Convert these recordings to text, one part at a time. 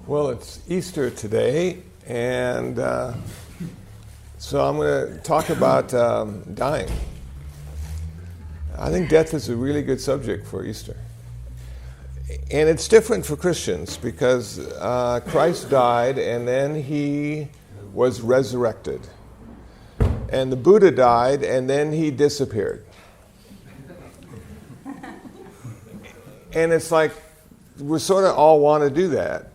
Well, it's Easter today, and so I'm going to talk about dying. I think death is a really good subject for Easter. And it's different for Christians because Christ died and then he was resurrected. And the Buddha died and then he disappeared. And it's like we sort of all want to do that.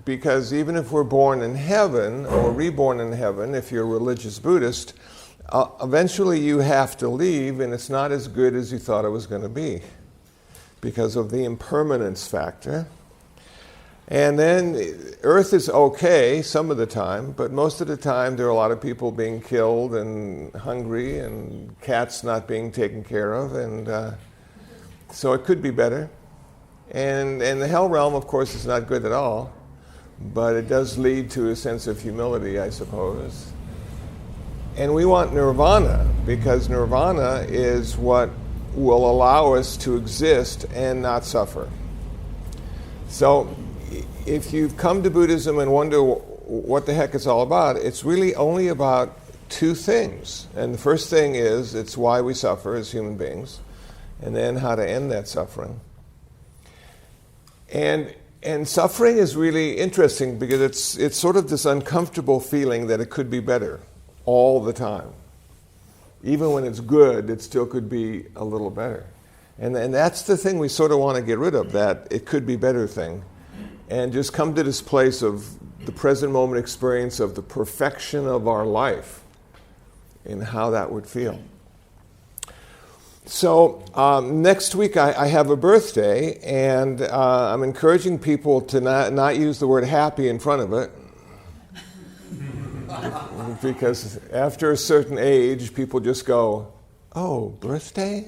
Because even if we're born in heaven or reborn in heaven, if you're a religious Buddhist, eventually you have to leave, and it's not as good as you thought it was going to be because of the impermanence factor. And then Earth is okay some of the time, but most of the time there are a lot of people being killed and hungry and cats not being taken care of, and so it could be better. And the hell realm, of course, is not good at all. But it does lead to a sense of humility, I suppose. And we want nirvana, because nirvana is what will allow us to exist and not suffer. So if you've come to Buddhism and wonder what the heck it's all about, it's really only about two things. And the first thing is, it's why we suffer as human beings, and then how to end that suffering. And suffering is really interesting because it's sort of this uncomfortable feeling that it could be better all the time. Even when it's good, it still could be a little better. And that's the thing we sort of want to get rid of, that it could be better thing. And just come to this place of the present moment experience of the perfection of our life and how that would feel. So next week I have a birthday, and I'm encouraging people to not use the word happy in front of it. Because after a certain age, people just go, oh, birthday?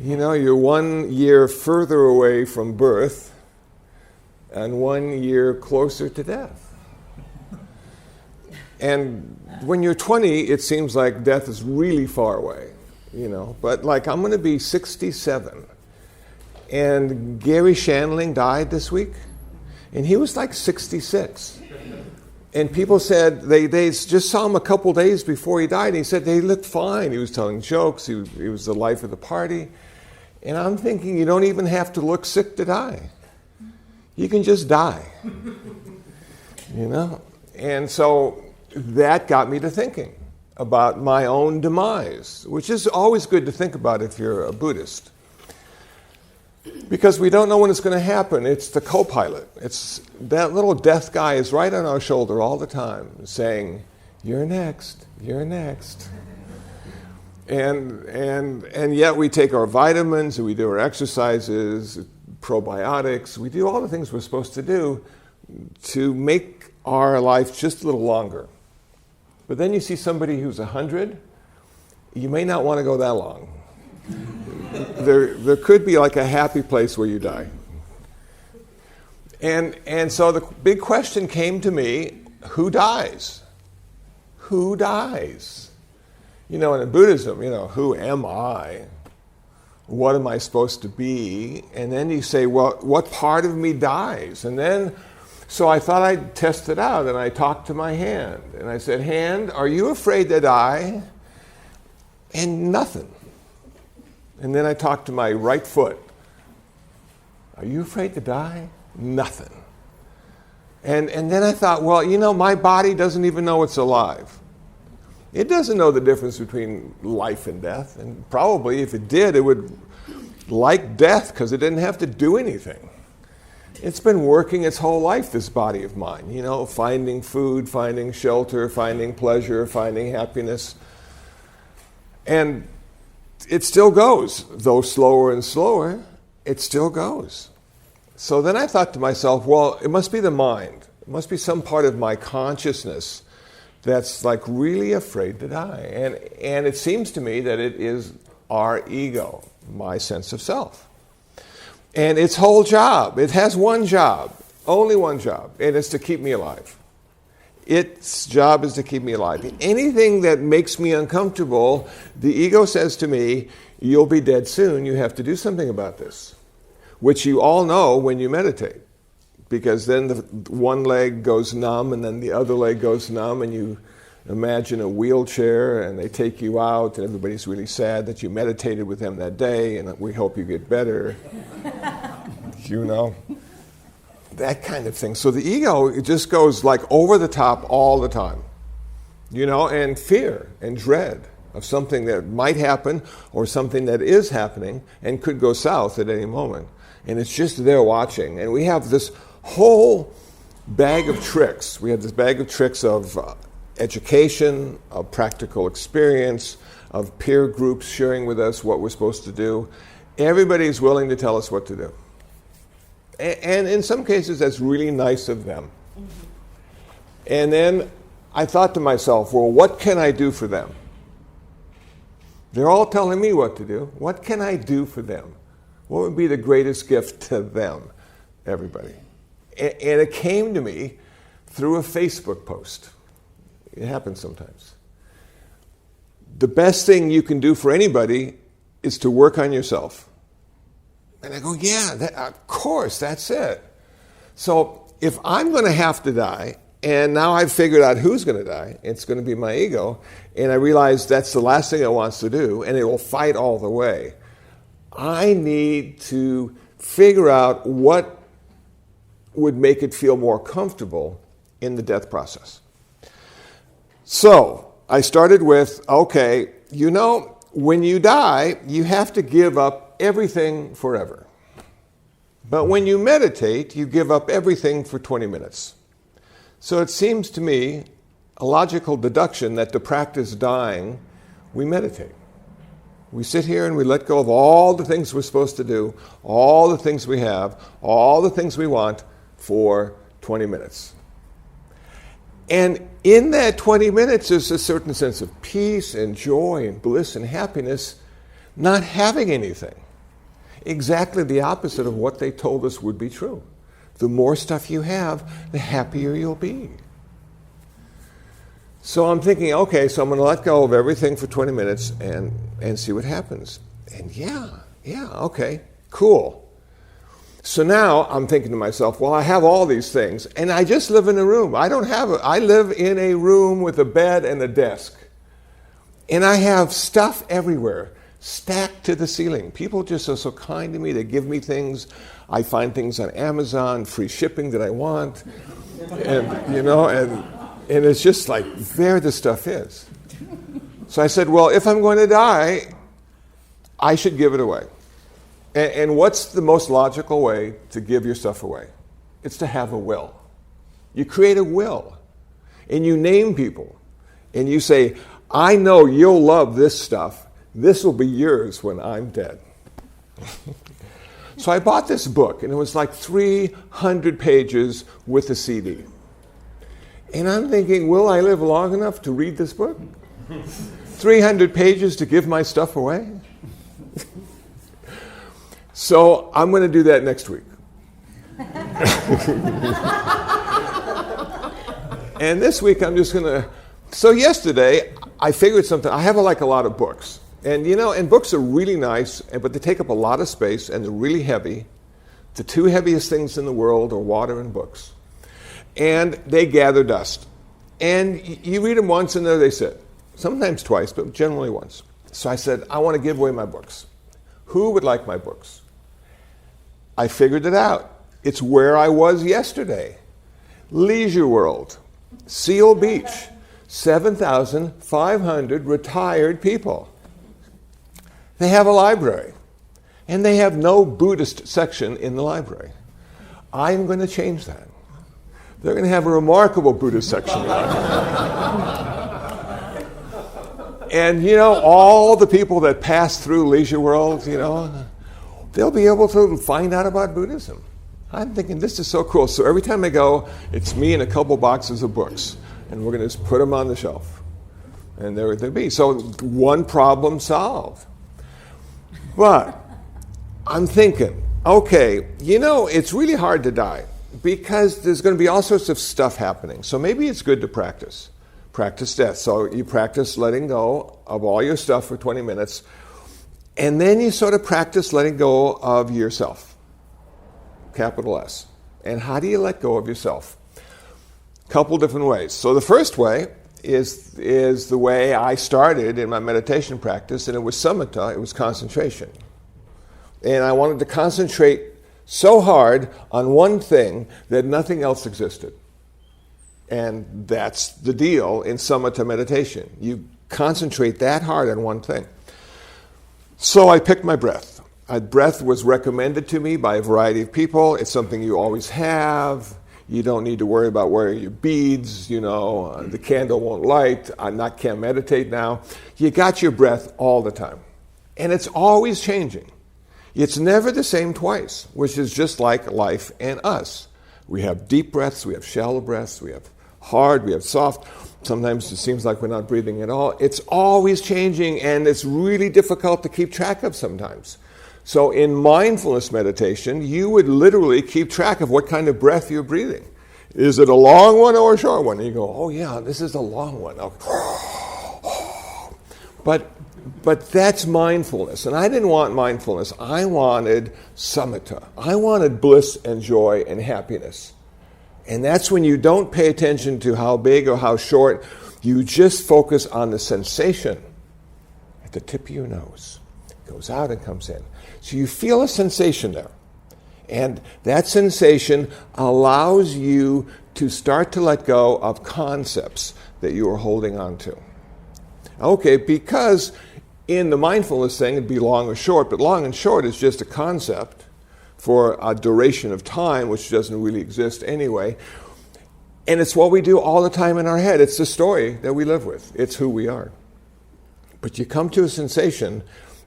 You know, you're 1 year further away from birth and 1 year closer to death. And when you're 20, it seems like death is really far away. You know, but like I'm going to be 67, and Gary Shandling died this week, and he was like 66. And people said they just saw him a couple days before he died, and he said he looked fine. He was telling jokes. He was the life of the party. And I'm thinking, you don't even have to look sick to die. You can just die. You know? And so that got me to thinking about my own demise, which is always good to think about if you're a Buddhist. Because we don't know when it's going to happen. It's the co-pilot. It's that little death guy is right on our shoulder all the time saying, you're next, you're next. And yet we take our vitamins, and we do our exercises, probiotics, we do all the things we're supposed to do to make our life just a little longer. But then you see somebody who's 100, you may not want to go that long. There could be like a happy place where you die. And so the big question came to me, who dies? Who dies? You know, and in Buddhism, you know, who am I? What am I supposed to be? And then you say, well, what part of me dies? And then so I thought I'd test it out, and I talked to my hand. And I said, hand, are you afraid to die? And nothing. And then I talked to my right foot. Are you afraid to die? Nothing. And then I thought, well, you know, my body doesn't even know it's alive. It doesn't know the difference between life and death. And probably if it did, it would like death because it didn't have to do anything. It's been working its whole life, this body of mine, you know, finding food, finding shelter, finding pleasure, finding happiness. And it still goes, though slower and slower, it still goes. So then I thought to myself, well, it must be the mind. It must be some part of my consciousness that's like really afraid to die. And it seems to me that it is our ego, my sense of self. And its whole job, it has one job, only one job, and it's to keep me alive. Its job is to keep me alive. Anything that makes me uncomfortable, the ego says to me, you'll be dead soon, you have to do something about this, which you all know when you meditate. because then the one leg goes numb and then the other leg goes numb, and you imagine a wheelchair and they take you out and everybody's really sad that you meditated with them that day and we hope you get better. You know, that kind of thing. So the ego, it just goes like over the top all the time, you know, and fear and dread of something that might happen or something that is happening and could go south at any moment. And it's just there watching. And we have this whole bag of tricks. We have this bag of tricks of education, of practical experience, of peer groups sharing with us what we're supposed to do. Everybody's willing to tell us what to do. And in some cases, that's really nice of them. Mm-hmm. And then I thought to myself, well, what can I do for them? They're all telling me what to do. What can I do for them? What would be the greatest gift to them? Everybody. And it came to me through a Facebook post. It happens sometimes. The best thing you can do for anybody is to work on yourself. And I go, yeah, of course, that's it. So if I'm going to have to die, and now I've figured out who's going to die, it's going to be my ego, and I realize that's the last thing it wants to do, and it will fight all the way. I need to figure out what would make it feel more comfortable in the death process. So I started with, okay, you know, when you die, you have to give up everything forever. But when you meditate, you give up everything for 20 minutes. So it seems to me a logical deduction that to practice dying, we meditate. We sit here and we let go of all the things we're supposed to do, all the things we have, all the things we want for 20 minutes. And in that 20 minutes, there's a certain sense of peace and joy and bliss and happiness, not having anything. Exactly the opposite of what they told us would be true. The more stuff you have, the happier you'll be. So I'm thinking, okay, so I'm going to let go of everything for 20 minutes and see what happens. And yeah, okay, cool. So now I'm thinking to myself, well, I have all these things, and I just live in a room. I live in a room with a bed and a desk. And I have stuff everywhere, stacked to the ceiling. People just are so kind to me. They give me things. I find things on Amazon, free shipping that I want. And, you know, and it's just like, there the stuff is. So I said, well, if I'm going to die, I should give it away. And what's the most logical way to give your stuff away? It's to have a will. You create a will. And you name people. And you say, I know you'll love this stuff. This will be yours when I'm dead. So I bought this book, and it was like 300 pages with a CD. And I'm thinking, will I live long enough to read this book? 300 pages to give my stuff away? So I'm going to do that next week. And this week I'm just going to... So yesterday I figured something. I have like a lot of books. And you know, and books are really nice, but they take up a lot of space and they're really heavy. The two heaviest things in the world are water and books. And they gather dust. And you read them once and there they sit. Sometimes twice, but generally once. So I said, I want to give away my books. Who would like my books? I figured it out. It's where I was yesterday. Leisure World, Seal Beach, 7,500 retired people. They have a library, and they have no Buddhist section in the library. I'm going to change that. They're going to have a remarkable Buddhist section. And, you know, all the people that pass through Leisure World, you know, they'll be able to find out about Buddhism. I'm thinking, this is so cool. So every time I go, it's me and a couple boxes of books. And we're going to just put them on the shelf. And there they'll be. So one problem solved. But I'm thinking, okay, you know, it's really hard to die because there's going to be all sorts of stuff happening. So maybe it's good to practice. Practice death. So you practice letting go of all your stuff for 20 minutes. And then you sort of practice letting go of yourself, capital S. And how do you let go of yourself? A couple different ways. So the first way is the way I started in my meditation practice, and it was samatha, it was concentration. And I wanted to concentrate so hard on one thing that nothing else existed. And that's the deal in samatha meditation. You concentrate that hard on one thing. So I picked my breath. Breath was recommended to me by a variety of people. It's something you always have. You don't need to worry about wearing your beads, the candle won't light. Can't meditate now. You got your breath all the time. And it's always changing. It's never the same twice, which is just like life and us. We have deep breaths, we have shallow breaths, we have hard, we have soft. Sometimes it seems like we're not breathing at all. It's always changing, and it's really difficult to keep track of sometimes. So in mindfulness meditation, you would literally keep track of what kind of breath you're breathing. Is it a long one or a short one? And you go, oh yeah, this is a long one. But that's mindfulness. And I didn't want mindfulness. I wanted samatha. I wanted bliss and joy and happiness. And that's when you don't pay attention to how big or how short. You just focus on the sensation at the tip of your nose. It goes out and comes in. So you feel a sensation there. And that sensation allows you to start to let go of concepts that you are holding on to. Okay, because in the mindfulness thing, it'd be long or short, but long and short is just a concept for a duration of time, which doesn't really exist anyway. And it's what we do all the time in our head. It's the story that we live with. It's who we are. But you come to a sensation,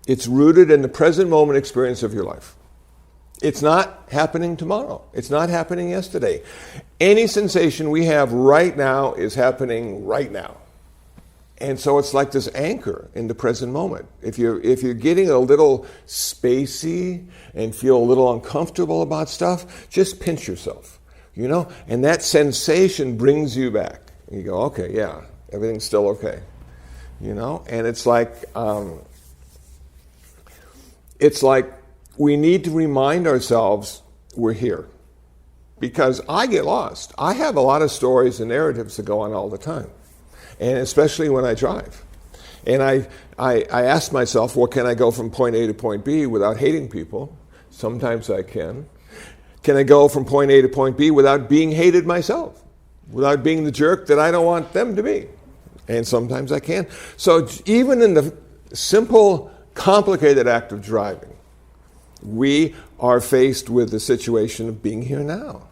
it's rooted in the present moment experience of your life. It's not happening tomorrow. It's not happening yesterday. Any sensation we have right now is happening right now. And so it's like this anchor in the present moment. If you're getting a little spacey and feel a little uncomfortable about stuff, just pinch yourself, and that sensation brings you back. And you go, okay, yeah, everything's still okay, and it's like we need to remind ourselves we're here. Because I get lost. I have a lot of stories and narratives that go on all the time. And especially when I drive. And I ask myself, well, can I go from point A to point B without hating people? Sometimes I can. Can I go from point A to point B without being hated myself? Without being the jerk that I don't want them to be? And sometimes I can. So even in the simple, complicated act of driving, we are faced with the situation of being here now.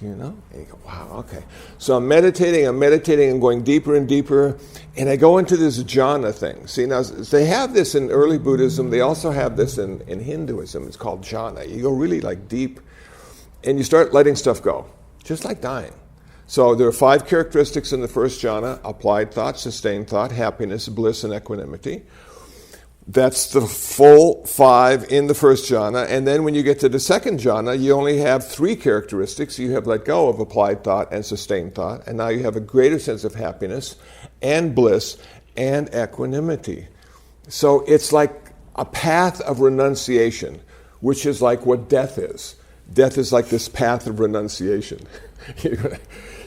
And you go, wow, okay. So I'm meditating, I'm going deeper and deeper, and I go into this jhana thing. See, now, they have this in early Buddhism, they also have this in Hinduism, it's called jhana. You go really deep, and you start letting stuff go, just like dying. So there are 5 characteristics in the first jhana: applied thought, sustained thought, happiness, bliss, and equanimity. That's the full 5 in the first jhana. And then when you get to the second jhana, you only have 3 characteristics. You have let go of applied thought and sustained thought. And now you have a greater sense of happiness and bliss and equanimity. So it's like a path of renunciation, which is like what death is. Death is like this path of renunciation. You're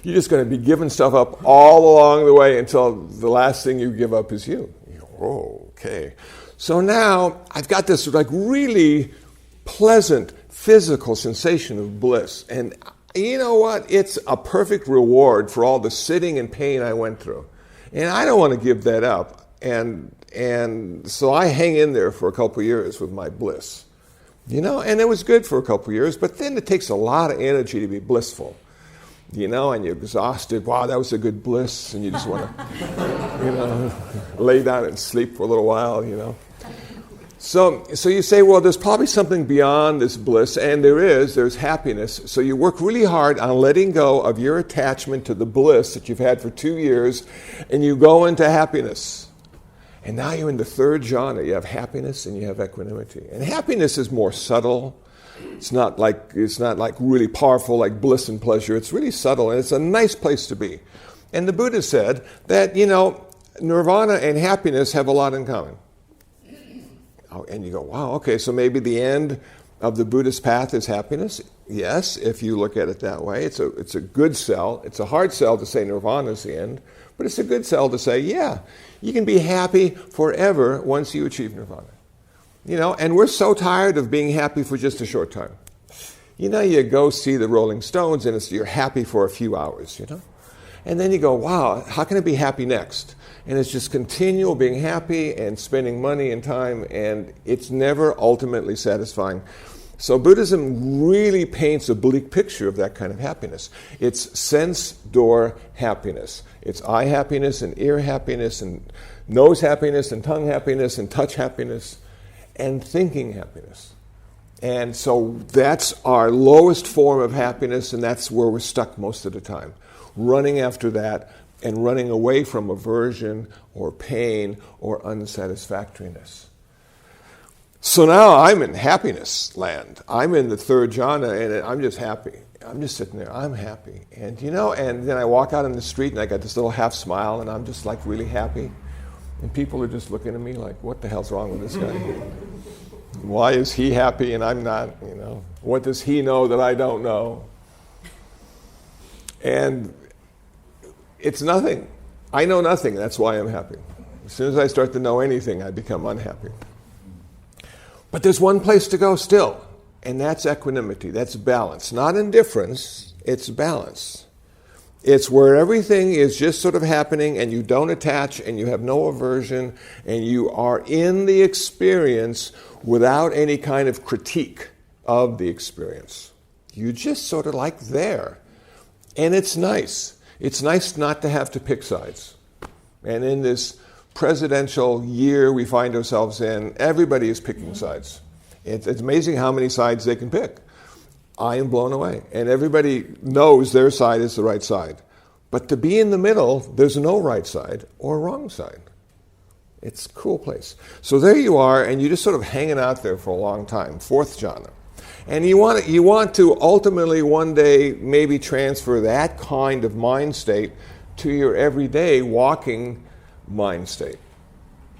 just going to be giving stuff up all along the way until the last thing you give up is you. You go, oh, okay. So now I've got this really pleasant physical sensation of bliss. And you know what? It's a perfect reward for all the sitting and pain I went through. And I don't want to give that up. And so I hang in there for a couple of years with my bliss. And it was good for a couple of years, but then it takes a lot of energy to be blissful. And you're exhausted. Wow, that was a good bliss. And you just want to, lay down and sleep for a little while, So you say, well, there's probably something beyond this bliss, and there's happiness. So you work really hard on letting go of your attachment to the bliss that you've had for 2 years, and you go into happiness. And now you're in the third jhana. You have happiness and you have equanimity. And happiness is more subtle. It's not like really powerful like bliss and pleasure. It's really subtle, and it's a nice place to be. And the Buddha said that, nirvana and happiness have a lot in common. Oh, and you go, wow, okay, so maybe the end of the Buddhist path is happiness? Yes, if you look at it that way. It's a good sell. It's a hard sell to say nirvana is the end, but it's a good sell to say, yeah, you can be happy forever once you achieve nirvana. And we're so tired of being happy for just a short time. You go see the Rolling Stones and you're happy for a few hours, And then you go, wow, how can I be happy next? And it's just continual being happy and spending money and time, and it's never ultimately satisfying. So Buddhism really paints a bleak picture of that kind of happiness. It's sense door happiness. It's eye happiness and ear happiness and nose happiness and tongue happiness and touch happiness and thinking happiness. And so that's our lowest form of happiness, and that's where we're stuck most of the time, running after that and running away from aversion or pain or unsatisfactoriness. So now I'm in happiness land. I'm in the third jhana, and I'm just happy. I'm just sitting there. I'm happy. And, and then I walk out on the street, and I got this little half smile, and I'm just, really happy. And people are just looking at me like, what the hell's wrong with this guy? Why is he happy and I'm not, What does he know that I don't know? And it's nothing. I know nothing. That's why I'm happy. As soon as I start to know anything, I become unhappy. But there's one place to go still, and that's equanimity. That's balance. Not indifference, it's balance. It's where everything is just sort of happening and you don't attach and you have no aversion and you are in the experience without any kind of critique of the experience. You just sort of there. And it's nice. It's nice not to have to pick sides. And in this presidential year we find ourselves in, everybody is picking sides. It's amazing how many sides they can pick. I am blown away. And everybody knows their side is the right side. But to be in the middle, there's no right side or wrong side. It's a cool place. So there you are, and you're just sort of hanging out there for a long time, fourth jhana. And you want to ultimately one day maybe transfer that kind of mind state to your everyday walking mind state.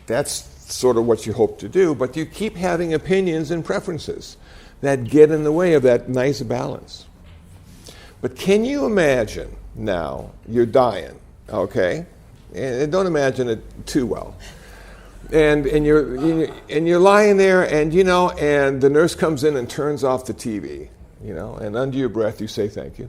That's sort of what you hope to do, but you keep having opinions and preferences that get in the way of that nice balance. But can you imagine now you're dying, okay? And don't imagine it too well. And you're lying there, and and the nurse comes in and turns off the TV, and under your breath you say thank you.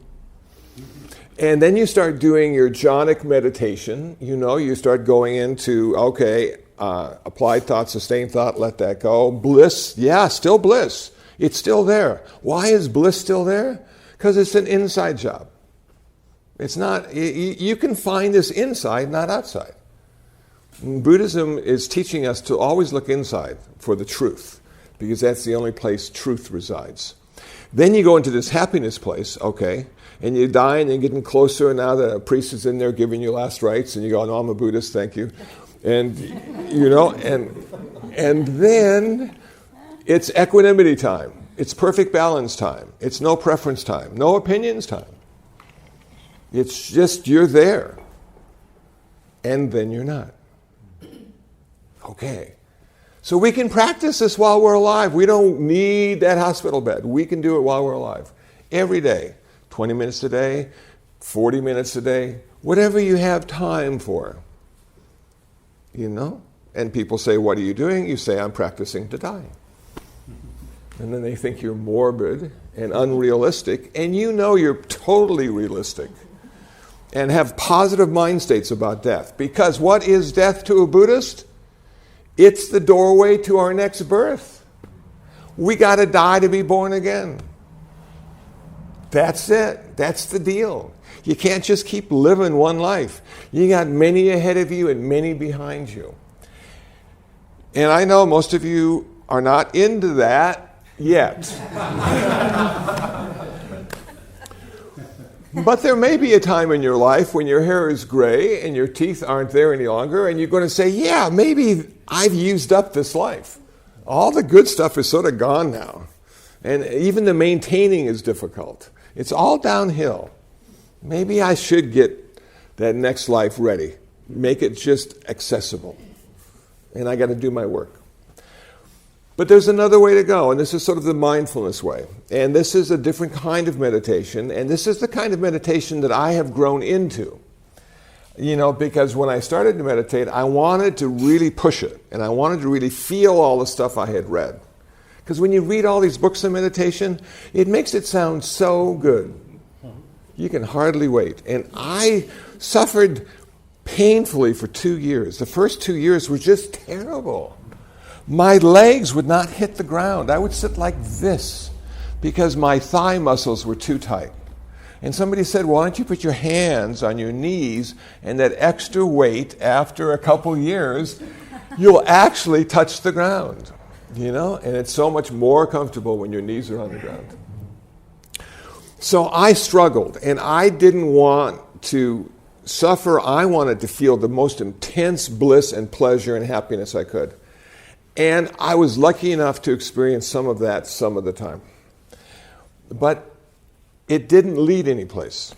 And then you start doing your jhanic meditation. You start going into, applied thought, sustained thought, let that go. Bliss, yeah, still bliss. It's still there. Why is bliss still there? Because it's an inside job. It's not, you can find this inside, not outside. Buddhism is teaching us to always look inside for the truth, because that's the only place truth resides. Then you go into this happiness place, and you die and you're getting closer, and now the priest is in there giving you last rites, and you go, no, I'm a Buddhist, thank you. And, and then it's equanimity time. It's perfect balance time. It's no preference time, no opinions time. It's just you're there, and then you're not. Okay. So we can practice this while we're alive. We don't need that hospital bed. We can do it while we're alive. Every day. 20 minutes a day, 40 minutes a day, whatever you have time for. And people say, what are you doing? You say, I'm practicing to die. And then they think you're morbid and unrealistic, and you're totally realistic and have positive mind states about death. Because what is death to a Buddhist? It's the doorway to our next birth. We got to die to be born again. That's it. That's the deal. You can't just keep living one life. You got many ahead of you and many behind you. And I know most of you are not into that yet. But there may be a time in your life when your hair is gray and your teeth aren't there any longer, and you're going to say, yeah, maybe I've used up this life. All the good stuff is sort of gone now. And even the maintaining is difficult. It's all downhill. Maybe I should get that next life ready. Make it just accessible. And I got to do my work. But there's another way to go, and this is sort of the mindfulness way. And this is a different kind of meditation, and this is the kind of meditation that I have grown into. Because when I started to meditate, I wanted to really push it, and I wanted to really feel all the stuff I had read. Because when you read all these books on meditation, it makes it sound so good. You can hardly wait. And I suffered painfully for 2 years. The first 2 years were just terrible. My legs would not hit the ground. I would sit like this because my thigh muscles were too tight. And somebody said, why don't you put your hands on your knees, and that extra weight, after a couple years, you'll actually touch the ground. And it's so much more comfortable when your knees are on the ground. So I struggled, and I didn't want to suffer. I wanted to feel the most intense bliss and pleasure and happiness I could. And I was lucky enough to experience some of that some of the time. But it didn't lead anyplace.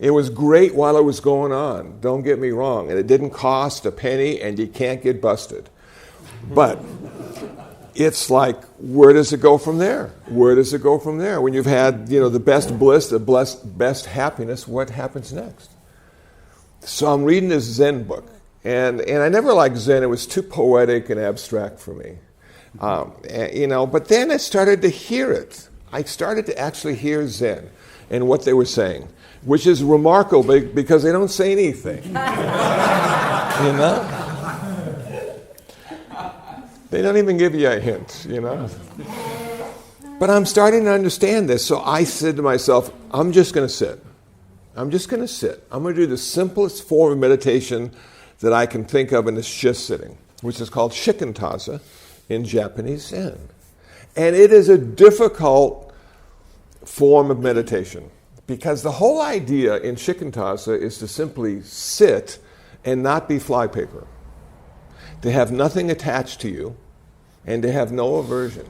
It was great while it was going on, don't get me wrong, and it didn't cost a penny, and you can't get busted. But it's like, where does it go from there? Where does it go from there? When you've had, the best bliss, the best happiness, what happens next? So I'm reading this Zen book, and I never liked Zen. It was too poetic and abstract for me. But then I started to hear it. I started to actually hear Zen and what they were saying, which is remarkable because they don't say anything. They don't even give you a hint, But I'm starting to understand this, so I said to myself, I'm just going to sit. I'm just going to sit. I'm going to do the simplest form of meditation that I can think of, and it's just sitting, which is called shikantaza in Japanese Zen. And it is a difficult form of meditation because the whole idea in shikantaza is to simply sit and not be flypaper, to have nothing attached to you, and to have no aversion,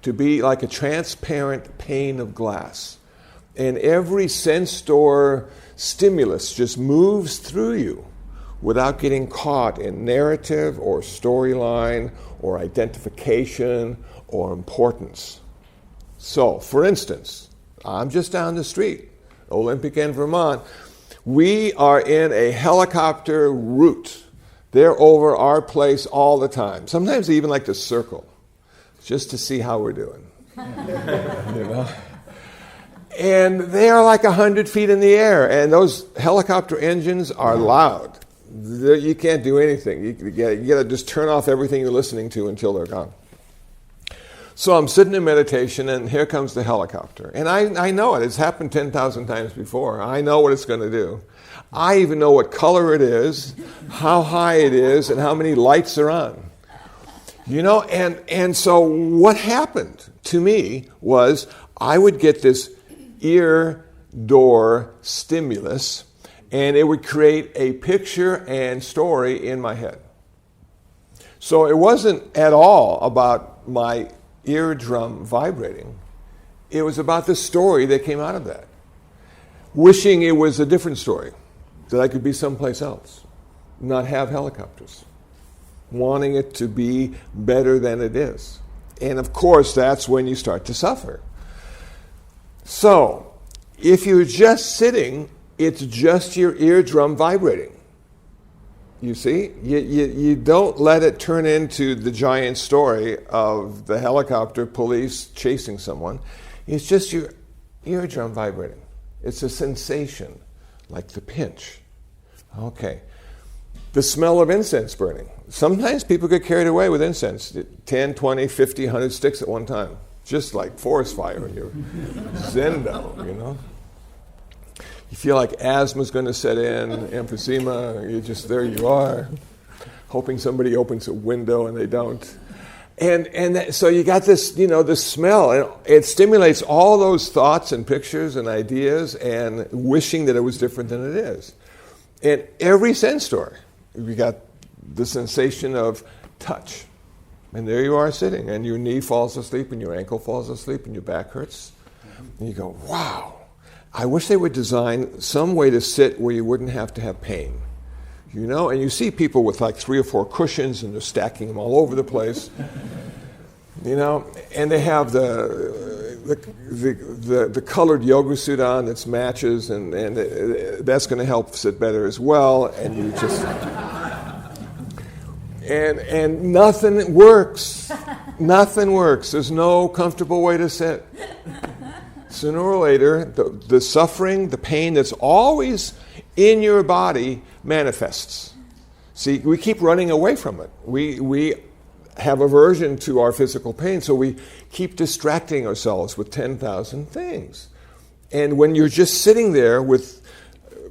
to be like a transparent pane of glass. And every sense door stimulus just moves through you without getting caught in narrative or storyline or identification or importance. So, for instance, I'm just down the street, Olympic End, Vermont. We are in a helicopter route. They're over our place all the time. Sometimes they even like to circle just to see how we're doing. And they are like 100 feet in the air, and those helicopter engines are loud. You can't do anything. You got to just turn off everything you're listening to until they're gone. So I'm sitting in meditation, and here comes the helicopter. And I know it. It's happened 10,000 times before. I know what it's going to do. I even know what color it is, how high it is, and how many lights are on. And so what happened to me was I would get this ear door stimulus, and it would create a picture and story in my head. So it wasn't at all about my eardrum vibrating. It was about the story that came out of that. Wishing it was a different story, that I could be someplace else, not have helicopters. Wanting it to be better than it is. And of course, that's when you start to suffer. So, if you're just sitting, it's just your eardrum vibrating. You see? You don't let it turn into the giant story of the helicopter police chasing someone. It's just your eardrum vibrating. It's a sensation, like the pinch. Okay. The smell of incense burning. Sometimes people get carried away with incense. 10, 20, 50, 100 sticks at one time. Just like forest fire in your zendo, You feel like asthma's going to set in, emphysema, there you are, hoping somebody opens a window and they don't. So you got this, this smell, and it stimulates all those thoughts and pictures and ideas and wishing that it was different than it is. And every sense door, you got the sensation of touch. And there you are sitting, and your knee falls asleep, and your ankle falls asleep, and your back hurts. And you go, wow, I wish they would design some way to sit where you wouldn't have to have pain. And you see people with like 3 or 4 cushions, and they're stacking them all over the place. You know, and they have the colored yoga suit on that matches, and that's going to help sit better as well. And you just and nothing works. Nothing works. There's no comfortable way to sit. Sooner or later, the suffering, the pain that's always in your body manifests. See, we keep running away from it. We have aversion to our physical pain, so we keep distracting ourselves with 10,000 things. And when you're just sitting there with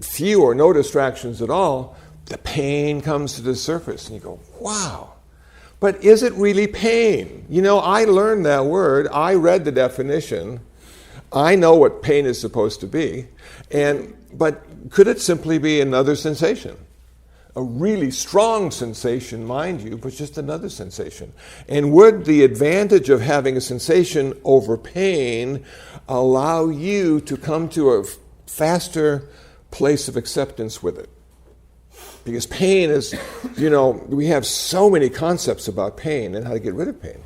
few or no distractions at all, the pain comes to the surface, and you go, wow. But is it really pain? You know, I learned that word. I read the definition. I know what pain is supposed to be. But could it simply be another sensation? A really strong sensation, mind you, but just another sensation. And would the advantage of having a sensation over pain allow you to come to a faster place of acceptance with it? Because pain is, you know, we have so many concepts about pain and how to get rid of pain.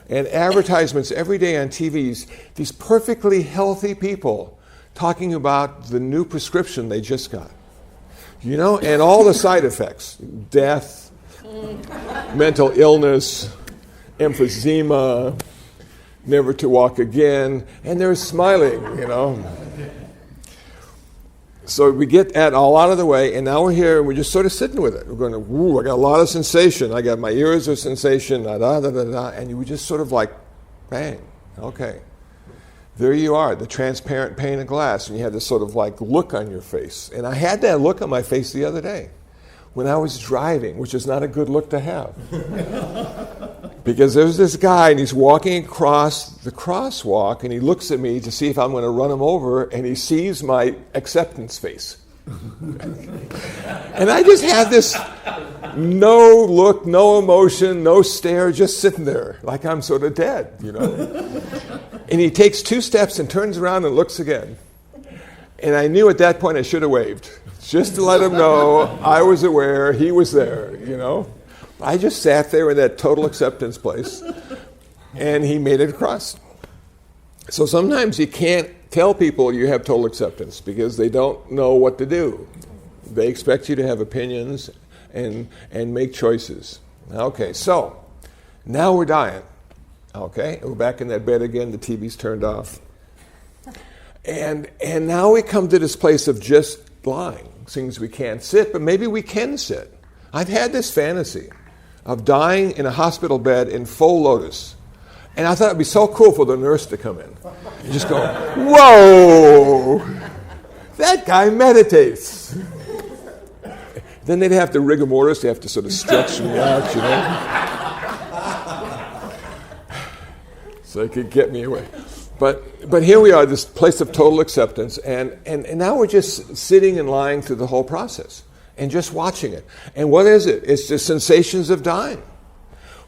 And advertisements every day on TVs, these perfectly healthy people talking about the new prescription they just got. You know, and all the side effects, death, mental illness, emphysema, never to walk again, and they're smiling, you know. So we get that all out of the way, and now we're here, and we're just sort of sitting with it. We're going, I got a lot of sensation. I got my ears of sensation, and you would just sort of like, bang, okay. There you are, the transparent pane of glass, and you had this sort of like look on your face. And I had that look on my face the other day when I was driving, which is not a good look to have. Because there's this guy, and he's walking across the crosswalk, and he looks at me to see if I'm going to run him over, and he sees my acceptance face. And I just had this no look, no emotion, no stare, just sitting there like I'm sort of dead, you know. And he takes 2 steps and turns around and looks again. And I knew at that point I should have waved, just to let him know I was aware, he was there, you know. I just sat there in that total acceptance place, and he made it across. So sometimes you can't tell people you have total acceptance because they don't know what to do. They expect you to have opinions and make choices. Okay, so now we're dying. Okay, we're back in that bed again, the TV's turned off. And now we come to this place of just lying, things we can't sit, but maybe we can sit. I've had this fantasy of dying in a hospital bed in full lotus. And I thought it'd be so cool for the nurse to come in and just go, whoa, that guy meditates. Then they'd have to rigor mortis, they have to sort of stretch me out, you know. So they could get me away. But here we are, this place of total acceptance, and now we're just sitting and lying through the whole process and just watching it. And what is it? It's the sensations of dying.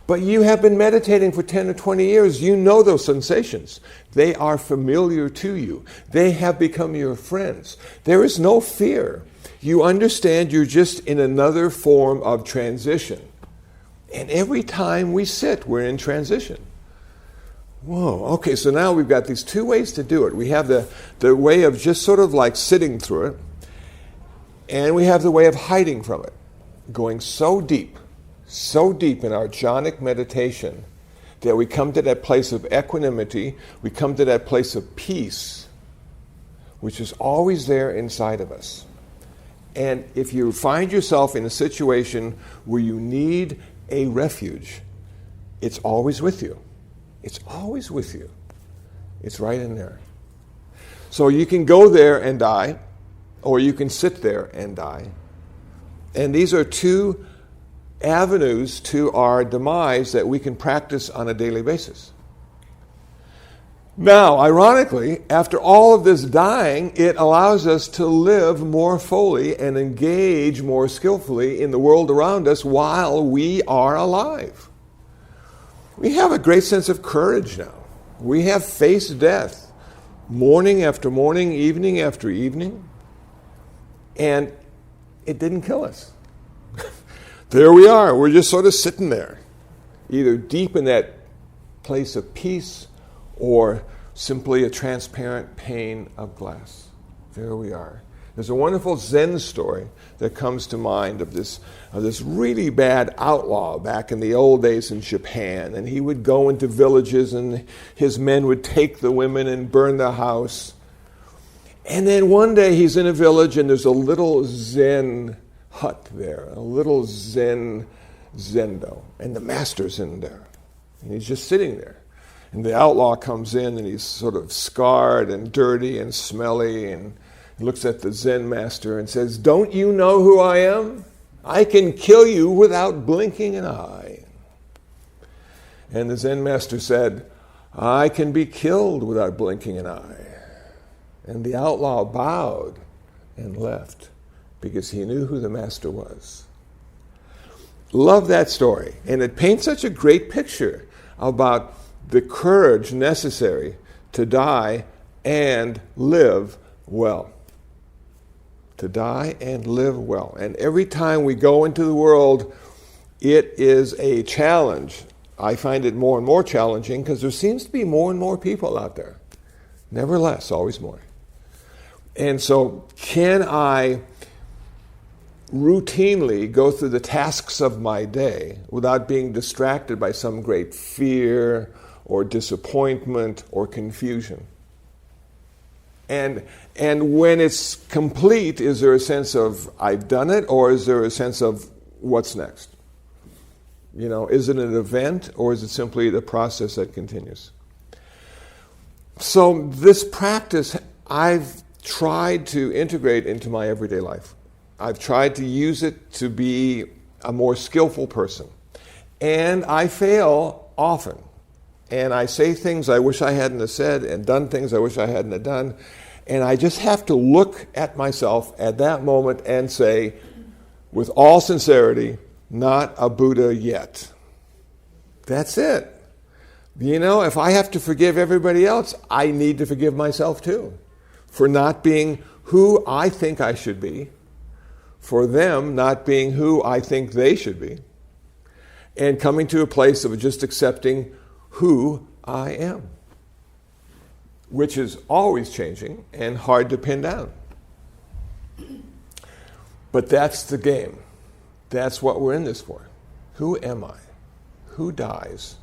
But you have been meditating for 10 or 20 years. You know those sensations. They are familiar to you. They have become your friends. There is no fear. You understand you're just in another form of transition. And every time we sit, we're in transition. Whoa, okay, so now we've got these 2 ways to do it. We have the way of just sort of like sitting through it, and we have the way of hiding from it, going so deep in our jhanic meditation that we come to that place of equanimity, we come to that place of peace, which is always there inside of us. And if you find yourself in a situation where you need a refuge, it's always with you. It's always with you. It's right in there. So you can go there and die, or you can sit there and die. And these are 2 avenues to our demise that we can practice on a daily basis. Now, ironically, after all of this dying, it allows us to live more fully and engage more skillfully in the world around us while we are alive. We have a great sense of courage now. We have faced death morning after morning, evening after evening, and it didn't kill us. There we are. We're just sort of sitting there, either deep in that place of peace or simply a transparent pane of glass. There we are. There's a wonderful Zen story that comes to mind of this really bad outlaw back in the old days in Japan. And he would go into villages and his men would take the women and burn the house. And then one day he's in a village and there's a little Zen hut there, a little Zen zendo. And the master's in there. And he's just sitting there. And the outlaw comes in and he's sort of scarred and dirty and smelly and he looks at the Zen master and says, "Don't you know who I am? I can kill you without blinking an eye." And the Zen master said, "I can be killed without blinking an eye." And the outlaw bowed and left because he knew who the master was. Love that story. And it paints such a great picture about the courage necessary to die and live well. To die and live well. And every time we go into the world, it is a challenge. I find it more and more challenging because there seems to be more and more people out there. Never less, always more. And so can I routinely go through the tasks of my day without being distracted by some great fear or disappointment or confusion? And when it's complete, is there a sense of I've done it, or is there a sense of what's next? You know, is it an event, or is it simply the process that continues? So this practice I've tried to integrate into my everyday life. I've tried to use it to be a more skillful person. And I fail often. And I say things I wish I hadn't have said and done things I wish I hadn't have done. And I just have to look at myself at that moment and say, with all sincerity, not a Buddha yet. That's it. You know, if I have to forgive everybody else, I need to forgive myself too. For not being who I think I should be. For them not being who I think they should be. And coming to a place of just accepting who I am, which is always changing and hard to pin down. But that's the game. That's what we're in this for. Who am I? Who dies?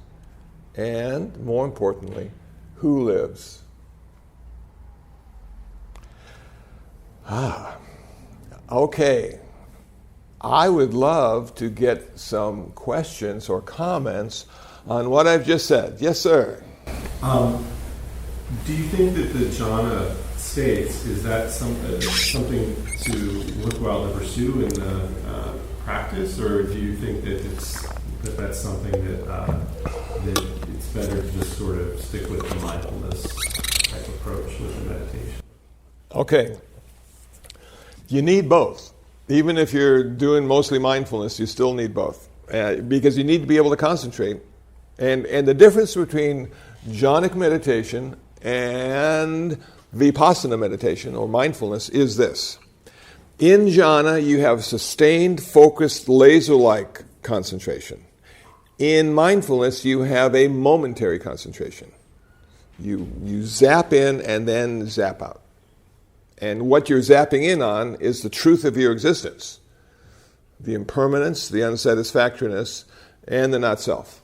And, more importantly, who lives? Okay. I would love to get some questions or comments on what I've just said. Yes, sir. Do you think that the jhana states, is that something to worthwhile to pursue in the practice, or do you think that that's something that it's better to just sort of stick with the mindfulness type approach with the meditation? Okay. You need both. Even if you're doing mostly mindfulness, you still need both. Because you need to be able to concentrate. And the difference between jhanic meditation and vipassana meditation, or mindfulness, is this. In jhana, you have sustained, focused, laser-like concentration. In mindfulness, you have a momentary concentration. You zap in and then zap out. And what you're zapping in on is the truth of your existence. The impermanence, the unsatisfactoriness, and the not-self.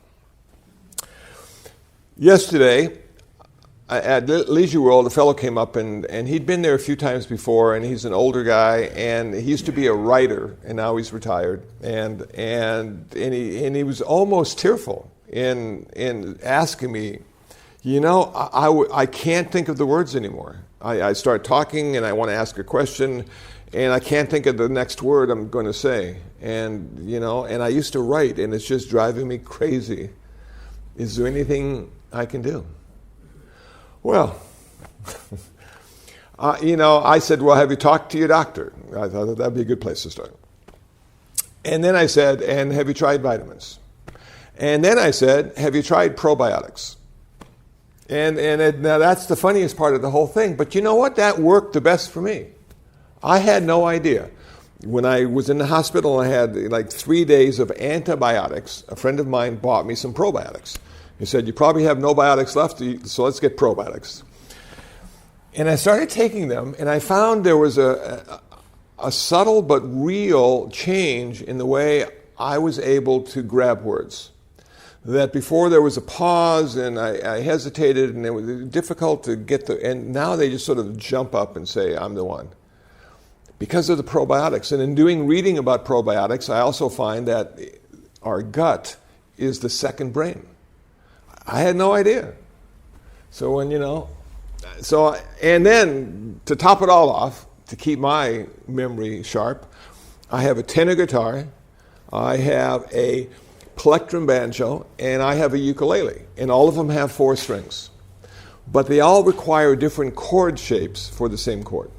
Yesterday, at Leisure World, a fellow came up and he'd been there a few times before, and he's an older guy, and he used to be a writer, and now he's retired. And he was almost tearful in asking me, you know, I can't think of the words anymore. I start talking and I want to ask a question and I can't think of the next word I'm going to say. And, you know, and I used to write and it's just driving me crazy. Is there anything I can do? Well, you know, I said, well, have you talked to your doctor? I thought that'd be a good place to start. And then I said, and have you tried vitamins? And then I said, have you tried probiotics? Now that's the funniest part of the whole thing. But you know what? That worked the best for me. I had no idea. When I was in the hospital, I had like 3 days of antibiotics. A friend of mine bought me some probiotics. He said, you probably have no biotics left, so let's get probiotics. And I started taking them, and I found there was a subtle but real change in the way I was able to grab words. That before there was a pause, and I hesitated, and it was difficult to get and now they just sort of jump up and say, I'm the one. Because of the probiotics. And in doing reading about probiotics, I also find that our gut is the second brain. I had no idea. So when, and then to top it all off, to keep my memory sharp, I have a tenor guitar, I have a plectrum banjo, and I have a ukulele. And all of them have 4 strings. But they all require different chord shapes for the same chord.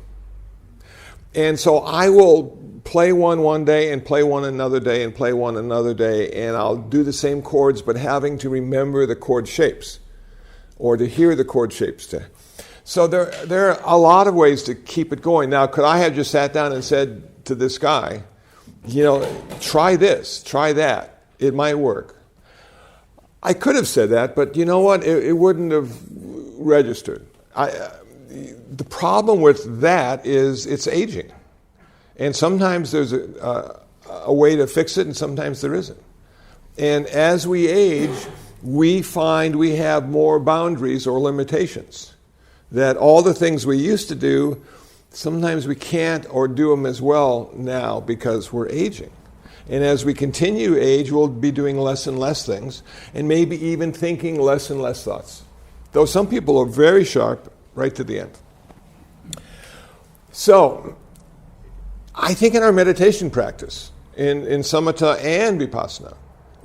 And so I will play one day and play one another day and play one another day, and I'll do the same chords, but having to remember the chord shapes or to hear the chord shapes. So there are a lot of ways to keep it going. Now, could I have just sat down and said to this guy, try this, try that, it might work? I could have said that, but you know what? It wouldn't have registered. The problem with that is it's aging. And sometimes there's a way to fix it, and sometimes there isn't. And as we age, we find we have more boundaries or limitations. That all the things we used to do, sometimes we can't or do them as well now because we're aging. And as we continue to age, we'll be doing less and less things, and maybe even thinking less and less thoughts. Though some people are very sharp right to the end. So, I think in our meditation practice, in samatha and vipassana,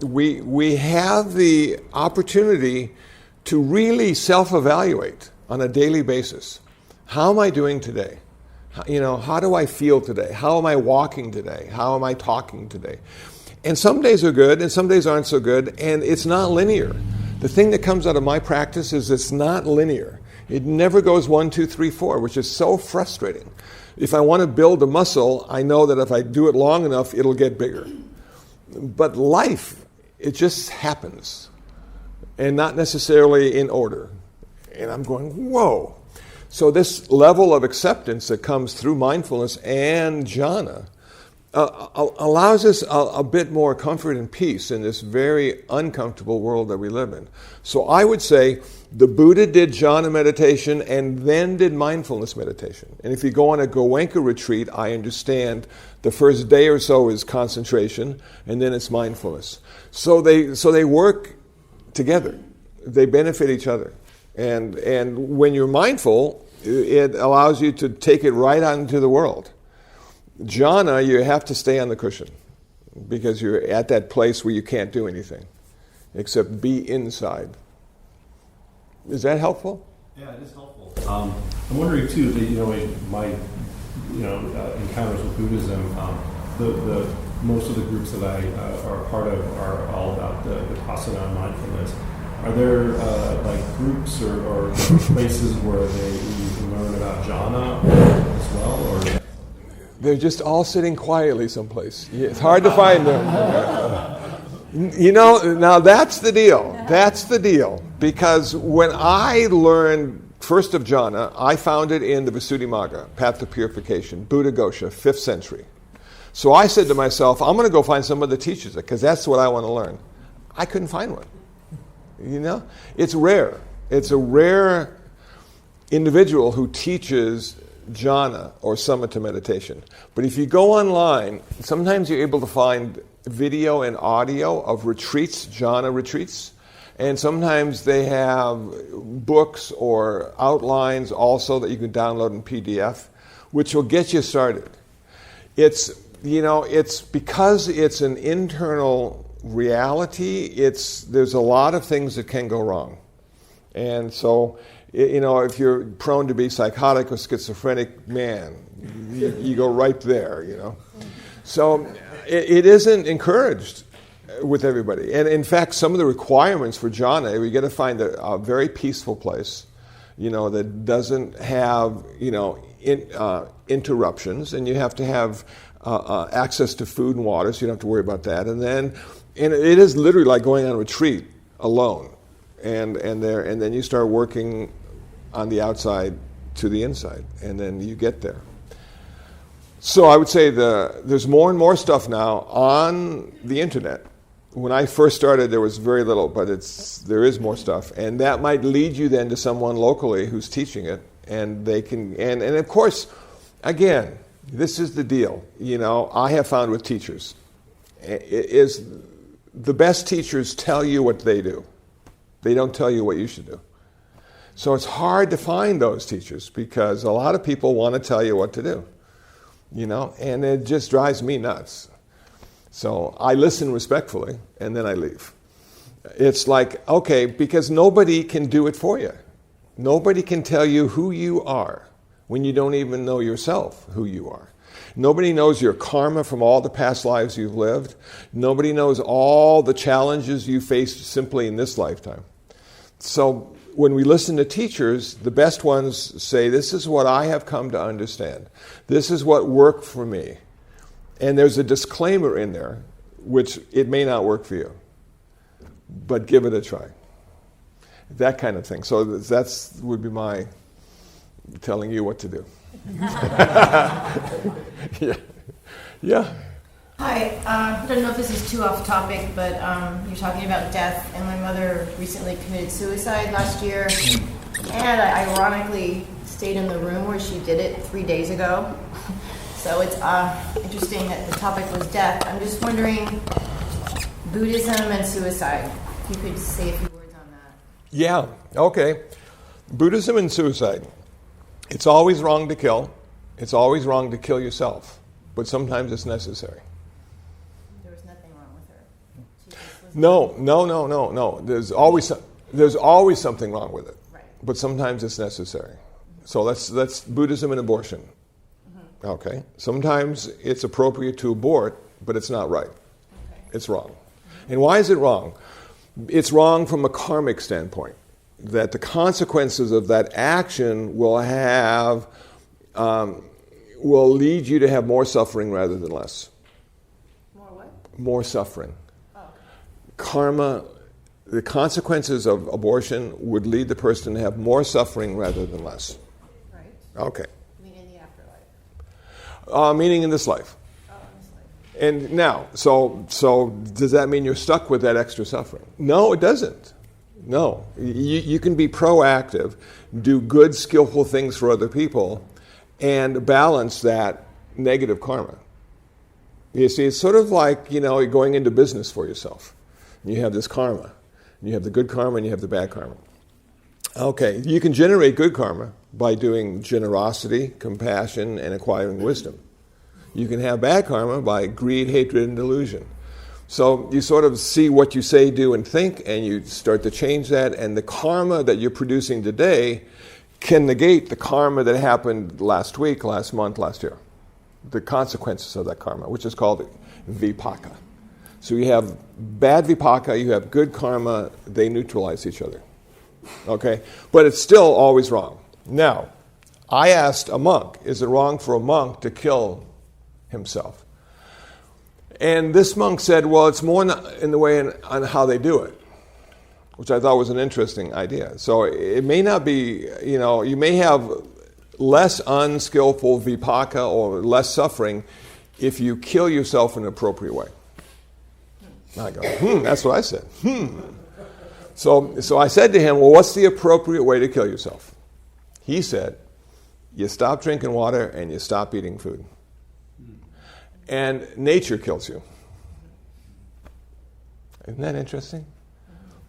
we have the opportunity to really self-evaluate on a daily basis. How am I doing today? How do I feel today? How am I walking today? How am I talking today? And some days are good, and some days aren't so good, and it's not linear. The thing that comes out of my practice is it's not linear. It never goes 1, 2, 3, 4, which is so frustrating. If I want to build a muscle, I know that if I do it long enough, it'll get bigger. But life, it just happens, and not necessarily in order. And I'm going, whoa. So this level of acceptance that comes through mindfulness and jhana allows us a bit more comfort and peace in this very uncomfortable world that we live in. So I would say the Buddha did jhana meditation and then did mindfulness meditation. And if you go on a Goenka retreat, I understand the first day or so is concentration, and then it's mindfulness. So they work together. They benefit each other. And when you're mindful, it allows you to take it right out into the world. Jhana, you have to stay on the cushion because you're at that place where you can't do anything except be inside. Is that helpful? Yeah, it is helpful. I'm wondering too that in my encounters with Buddhism, the most of the groups that I are a part of are all about the vipassana and mindfulness. Are there groups or places where you can learn about jhana as well, or? They're just all sitting quietly someplace. It's hard to find them. Now that's the deal. That's the deal. Because when I learned first of jhana, I found it in the Visuddhimagga, Path to Purification, Buddhaghosa, 5th century. So I said to myself, I'm going to go find someone that teaches it, because that's what I want to learn. I couldn't find one. It's rare. It's a rare individual who teaches jhana or samatha meditation. But if you go online, sometimes you're able to find video and audio of retreats, jhana retreats, and sometimes they have books or outlines also that you can download in PDF, which will get you started. It's because it's an internal reality, there's a lot of things that can go wrong. And so, if you're prone to be psychotic or schizophrenic, man, you go right there, So it isn't encouraged with everybody. And in fact, some of the requirements for jhana, we got to find a very peaceful place, that doesn't have, interruptions, and you have to have access to food and water, so you don't have to worry about that. And it is literally like going on a retreat alone. and then you start working on the outside to the inside, and then you get there. So I would say there's more and more stuff now on the internet. When I first started, there was very little, but there is more stuff, and that might lead you then to someone locally who's teaching it, and they can. And of course, again, this is the deal. I have found with teachers is the best teachers tell you what they do. They don't tell you what you should do. So it's hard to find those teachers because a lot of people want to tell you what to do. And it just drives me nuts. So I listen respectfully, and then I leave. It's like, okay, because nobody can do it for you. Nobody can tell you who you are when you don't even know yourself who you are. Nobody knows your karma from all the past lives you've lived. Nobody knows all the challenges you faced simply in this lifetime. So when we listen to teachers, the best ones say, this is what I have come to understand. This is what worked for me. And there's a disclaimer in there, which it may not work for you, but give it a try. That kind of thing. So that would be my telling you what to do. Yeah. Hi. I don't know if this is too off topic, but you're talking about death, and my mother recently committed suicide last year, and I ironically stayed in the room where she did it 3 days ago. So it's interesting that the topic was death. I'm just wondering, Buddhism and suicide, if you could say a few words on that. Yeah, okay. Buddhism and suicide. It's always wrong to kill. It's always wrong to kill yourself. But sometimes it's necessary. There was nothing wrong with her. No. There's always something wrong with it. Right. But sometimes it's necessary. So that's Buddhism and abortion. Mm-hmm. Okay. Sometimes it's appropriate to abort, but it's not right. Okay. It's wrong. Mm-hmm. And why is it wrong? It's wrong from a karmic standpoint. That the consequences of that action will lead you to have more suffering rather than less. More what? More suffering. Oh. Karma, the consequences of abortion would lead the person to have more suffering rather than less. Right. Okay. You mean in the afterlife? Meaning in this life. Oh, in this life. And now, so does that mean you're stuck with that extra suffering? No, it doesn't. No. You can be proactive, do good, skillful things for other people, and balance that negative karma. You see, it's sort of like, you're going into business for yourself. You have this karma. You have the good karma and you have the bad karma. Okay, you can generate good karma by doing generosity, compassion, and acquiring wisdom. You can have bad karma by greed, hatred, and delusion. So you sort of see what you say, do, and think, and you start to change that, and the karma that you're producing today can negate the karma that happened last week, last month, last year. The consequences of that karma, which is called vipaka. So you have bad vipaka, you have good karma, they neutralize each other. Okay? But it's still always wrong. Now, I asked a monk, is it wrong for a monk to kill himself? And this monk said, well, it's more in the way on how they do it, which I thought was an interesting idea. So it may not be, you may have less unskillful vipaka or less suffering if you kill yourself in an appropriate way. I go, that's what I said. So I said to him, well, what's the appropriate way to kill yourself? He said, you stop drinking water and you stop eating food. And nature kills you. Isn't that interesting?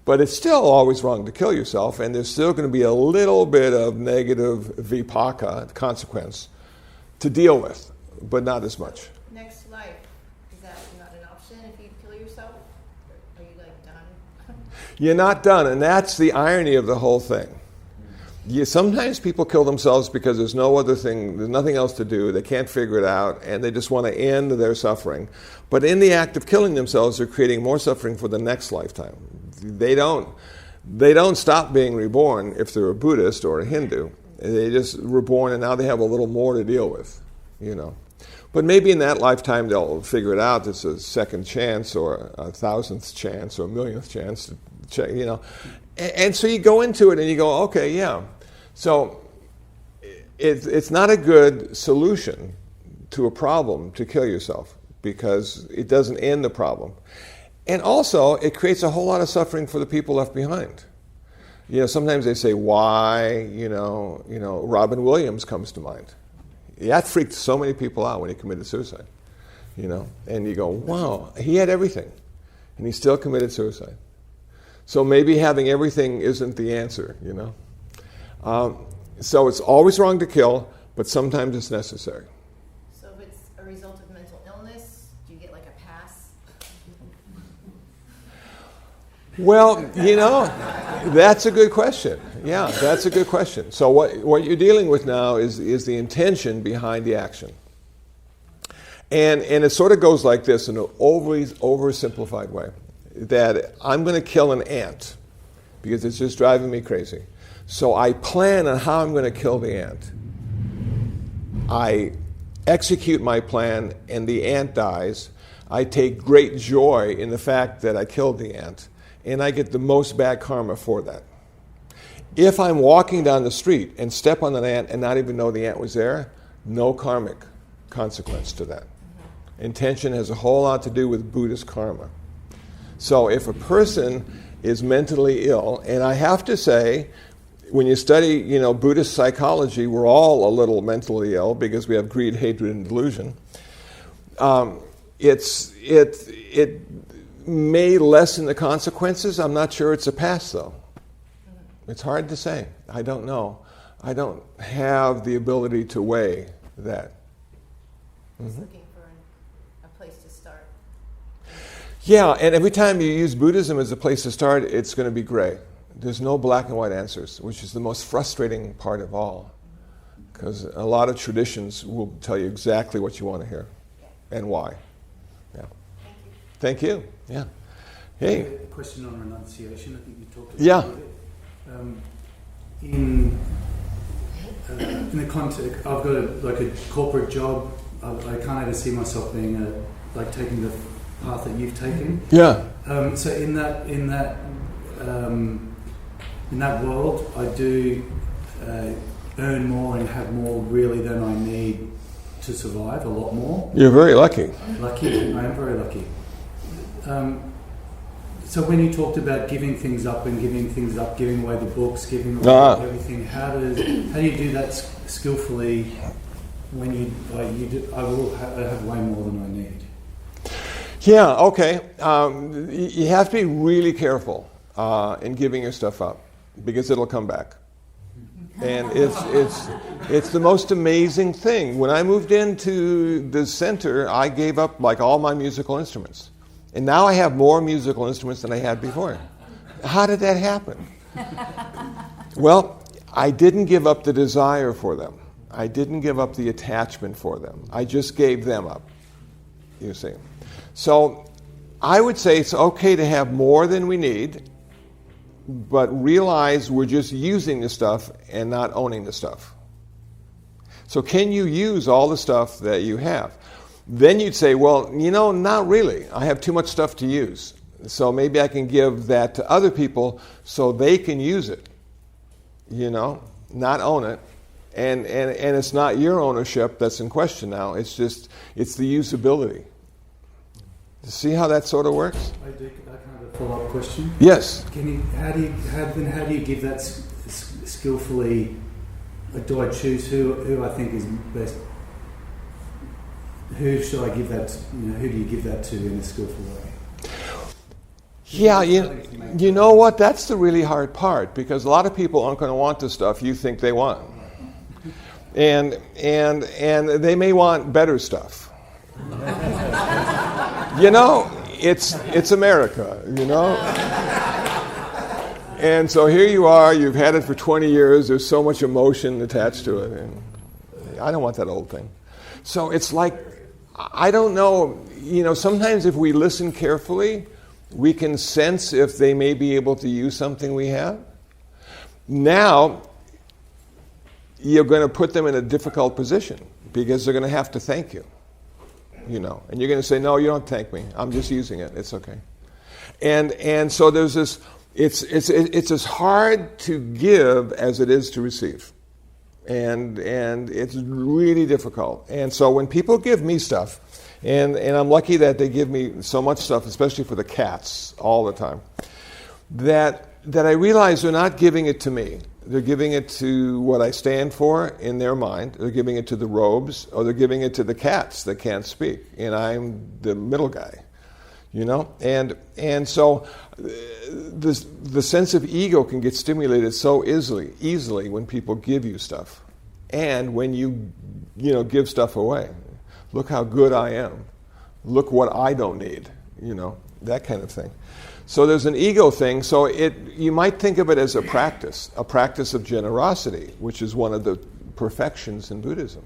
But it's still always wrong to kill yourself, and there's still going to be a little bit of negative vipaka, consequence, to deal with, but not as much. Next life, is that not an option if you kill yourself? Are you done? You're not done, and that's the irony of the whole thing. Sometimes people kill themselves because there's nothing else to do, they can't figure it out, and they just want to end their suffering. But in the act of killing themselves, they're creating more suffering for the next lifetime. They don't stop being reborn if they're a Buddhist or a Hindu. They just were born and now they have a little more to deal with, But maybe in that lifetime they'll figure it out. It's a second chance or a thousandth chance or a millionth chance to check, And so you go into it and you go, okay, yeah. So it's not a good solution to a problem to kill yourself because it doesn't end the problem. And also, it creates a whole lot of suffering for the people left behind. Sometimes they say, why? Robin Williams comes to mind. That freaked so many people out when he committed suicide. And you go, wow, he had everything, and he still committed suicide. So maybe having everything isn't the answer, So it's always wrong to kill, but sometimes it's necessary. So if it's a result of mental illness, do you get like a pass? Well, that's a good question. Yeah, that's a good question. So what you're dealing with now is the intention behind the action. And it sort of goes like this in an oversimplified way, that I'm going to kill an ant because it's just driving me crazy. So I plan on how I'm going to kill the ant. I execute my plan and the ant dies. I take great joy in the fact that I killed the ant, and I get the most bad karma for that. If I'm walking down the street and step on an ant and not even know the ant was there, no karmic consequence to that. Intention has a whole lot to do with Buddhist karma. So if a person is mentally ill, and I have to say, when you study, Buddhist psychology, we're all a little mentally ill because we have greed, hatred, and delusion. It may lessen the consequences. I'm not sure it's a pass, though. It's hard to say. I don't know. I don't have the ability to weigh that. Just looking for a place to start. Yeah, and every time you use Buddhism as a place to start, it's going to be gray. There's no black and white answers, which is the most frustrating part of all. Because a lot of traditions will tell you exactly what you want to hear and why. Yeah. Thank you. Yeah. Hey. A question on renunciation. I think you talked about yeah. it. In the context, I've got a corporate job. I can't ever see myself being taking the path that you've taken. Yeah. So in that world, I do earn more and have more really than I need to survive. A lot more. You're very lucky. Lucky. I am very lucky. So when you talked about giving things up, giving away the books, giving away everything, how do you do that skillfully? When I will have way more than I need. Yeah. Okay. You have to be really careful in giving your stuff up because it'll come back, and it's the most amazing thing. When I moved into the center, I gave up all my musical instruments. And now I have more musical instruments than I had before. How did that happen? Well, I didn't give up the desire for them. I didn't give up the attachment for them. I just gave them up, you see. So I would say it's okay to have more than we need, but realize we're just using the stuff and not owning the stuff. So can you use all the stuff that you have? Then you'd say, well, not really. I have too much stuff to use. So maybe I can give that to other people so they can use it. Not own it. And it's not your ownership that's in question now. It's the usability. See how that sort of works? I can have a follow-up question. Yes. How do you give that skillfully? Do I choose who I think is best? Who should I give that? Who do you give that to in a skillful way? Yeah, you know what? That's the really hard part because a lot of people aren't going to want the stuff you think they want, and they may want better stuff. It's America, And so here you are. You've had it for 20 years. There's so much emotion attached to it, and I don't want that old thing. So it's like. I don't know, sometimes if we listen carefully, we can sense if they may be able to use something we have. Now, you're going to put them in a difficult position because they're going to have to thank you, and you're going to say, no, you don't thank me. I'm just using it. It's okay. And so there's this, it's as hard to give as it is to receive. And it's really difficult. And so when people give me stuff, and I'm lucky that they give me so much stuff, especially for the cats, all the time, that I realize they're not giving it to me. They're giving it to what I stand for in their mind. They're giving it to the robes, or they're giving it to the cats that can't speak. And I'm the middle guy, you know? And so the sense of ego can get stimulated so easily when people give you stuff. And when you give stuff away. Look how good I am. Look what I don't need, that kind of thing. So there's an ego thing. So you might think of it as a practice of generosity, which is one of the perfections in Buddhism.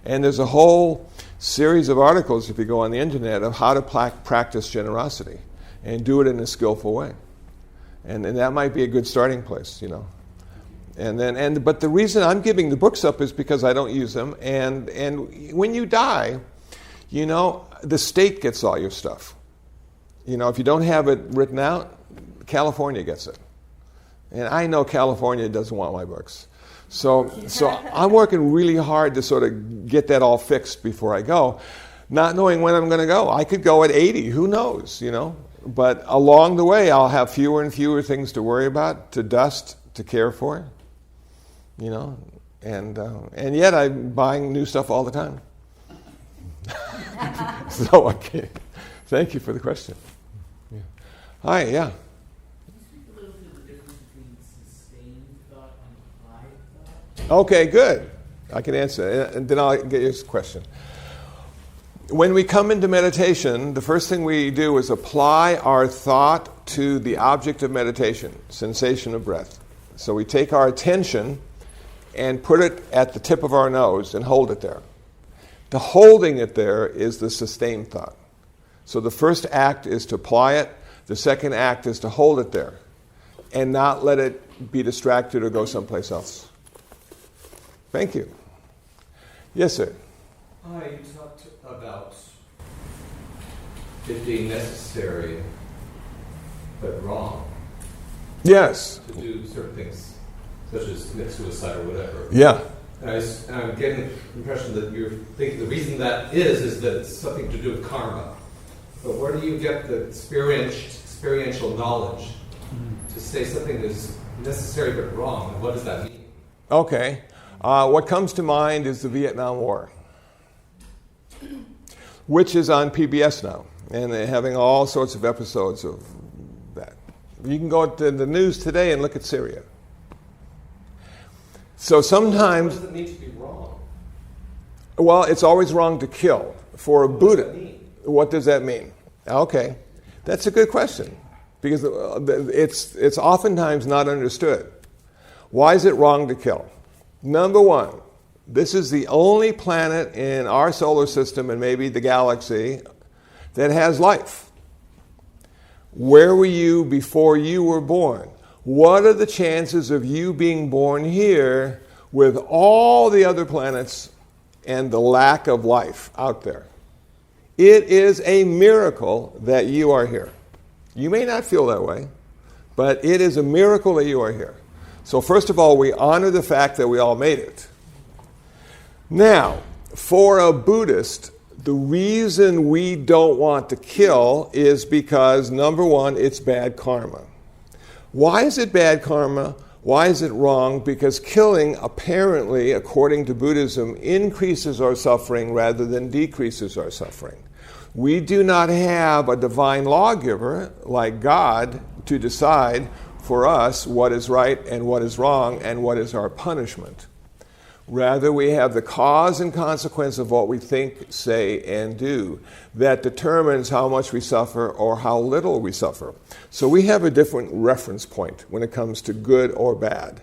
And there's a whole series of articles, if you go on the internet, of how to practice generosity and do it in a skillful way. And that might be a good starting place, But the reason I'm giving the books up is because I don't use them. And when you die, the state gets all your stuff. If you don't have it written out, California gets it. And I know California doesn't want my books. So I'm working really hard to sort of get that all fixed before I go, not knowing when I'm going to go. I could go at 80, who knows, But along the way, I'll have fewer and fewer things to worry about, to dust, to care for, and yet I'm buying new stuff all the time. So, okay. Thank you for the question. Yeah. Hi, yeah. Can you speak a little bit of the difference between sustained thought and applied thought? Okay, good. I can answer, and then I'll get your question. When we come into meditation, the first thing we do is apply our thought to the object of meditation, sensation of breath. So we take our attention and put it at the tip of our nose and hold it there. The holding it there is the sustained thought. So the first act is to apply it. The second act is to hold it there and not let it be distracted or go someplace else. Thank you. Yes, sir. You talked about it being necessary but wrong. Yes. To do certain things, such as commit suicide or whatever. Yeah. And I'm getting the impression that you're thinking the reason that is that it's something to do with karma. But where do you get the experiential knowledge to say something is necessary but wrong? And what does that mean? Okay. What comes to mind is the Vietnam War, which is on PBS now, and they're having all sorts of episodes of that. You can go to the news today and look at Syria. So sometimes... What does it mean to be wrong? Well, it's always wrong to kill. For a Buddha, what does that mean? Okay, that's a good question, because it's oftentimes not understood. Why is it wrong to kill? Number one, this is the only planet in our solar system and maybe the galaxy that has life. Where were you before you were born? What are the chances of you being born here with all the other planets and the lack of life out there? It is a miracle that you are here. You may not feel that way, but it is a miracle that you are here. So first of all, we honor the fact that we all made it. Now, for a Buddhist, the reason we don't want to kill is because, number one, it's bad karma. Why is it bad karma? Why is it wrong? Because killing, apparently, according to Buddhism, increases our suffering rather than decreases our suffering. We do not have a divine lawgiver like God to decide for us what is right and what is wrong and what is our punishment. Rather, we have the cause and consequence of what we think, say, and do that determines how much we suffer or how little we suffer. So we have a different reference point when it comes to good or bad.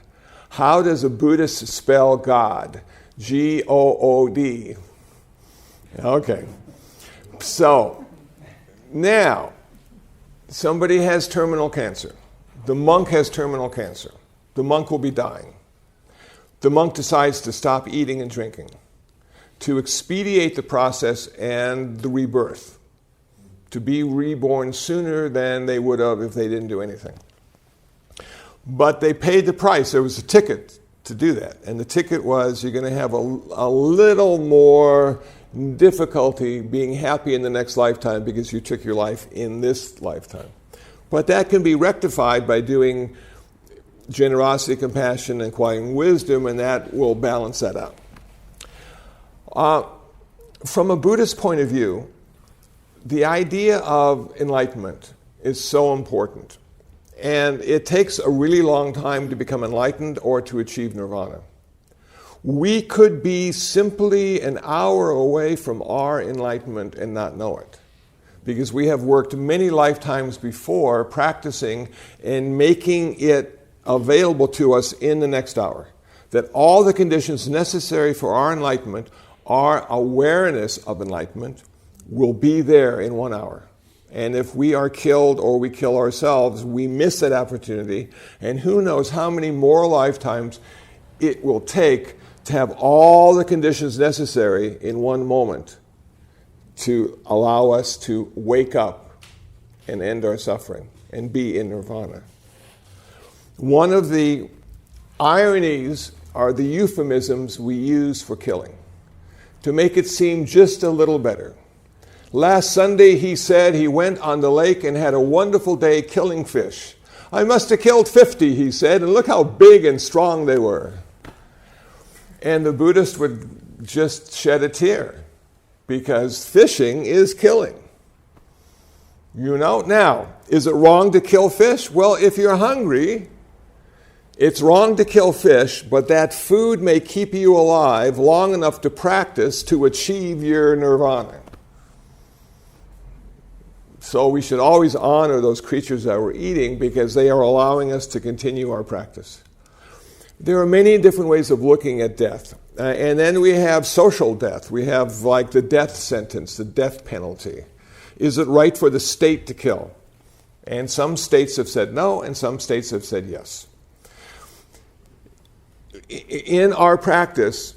How does a Buddhist spell God? G-O-O-D. Okay. So, now, somebody has terminal cancer. The monk has terminal cancer. The monk will be dying. The monk decides to stop eating and drinking to expedite the process and the rebirth, to be reborn sooner than they would have if they didn't do anything. But they paid the price. There was a ticket to do that. And the ticket was you're going to have a little more difficulty being happy in the next lifetime because you took your life in this lifetime. But that can be rectified by doing generosity, compassion, and acquiring wisdom, and that will balance that out. From a Buddhist point of view, the idea of enlightenment is so important. And it takes a really long time to become enlightened or to achieve nirvana. We could be simply an hour away from our enlightenment and not know it, because we have worked many lifetimes before practicing and making it available to us in the next hour. That all the conditions necessary for our enlightenment, our awareness of enlightenment, will be there in 1 hour. And if we are killed or we kill ourselves, we miss that opportunity. And who knows how many more lifetimes it will take to have all the conditions necessary in one moment to allow us to wake up and end our suffering and be in nirvana. One of the ironies are the euphemisms we use for killing, to make it seem just a little better. Last Sunday, he said he went on the lake and had a wonderful day killing fish. I must have killed 50, he said, and look how big and strong they were. And the Buddhist would just shed a tear, because fishing is killing. You know? Now, is it wrong to kill fish? Well, if you're hungry, it's wrong to kill fish, but that food may keep you alive long enough to practice to achieve your nirvana. So we should always honor those creatures that we're eating because they are allowing us to continue our practice. There are many different ways of looking at death. And then we have social death. We have like the death sentence, the death penalty. Is it right for the state to kill? And some states have said no, and some states have said yes. In our practice,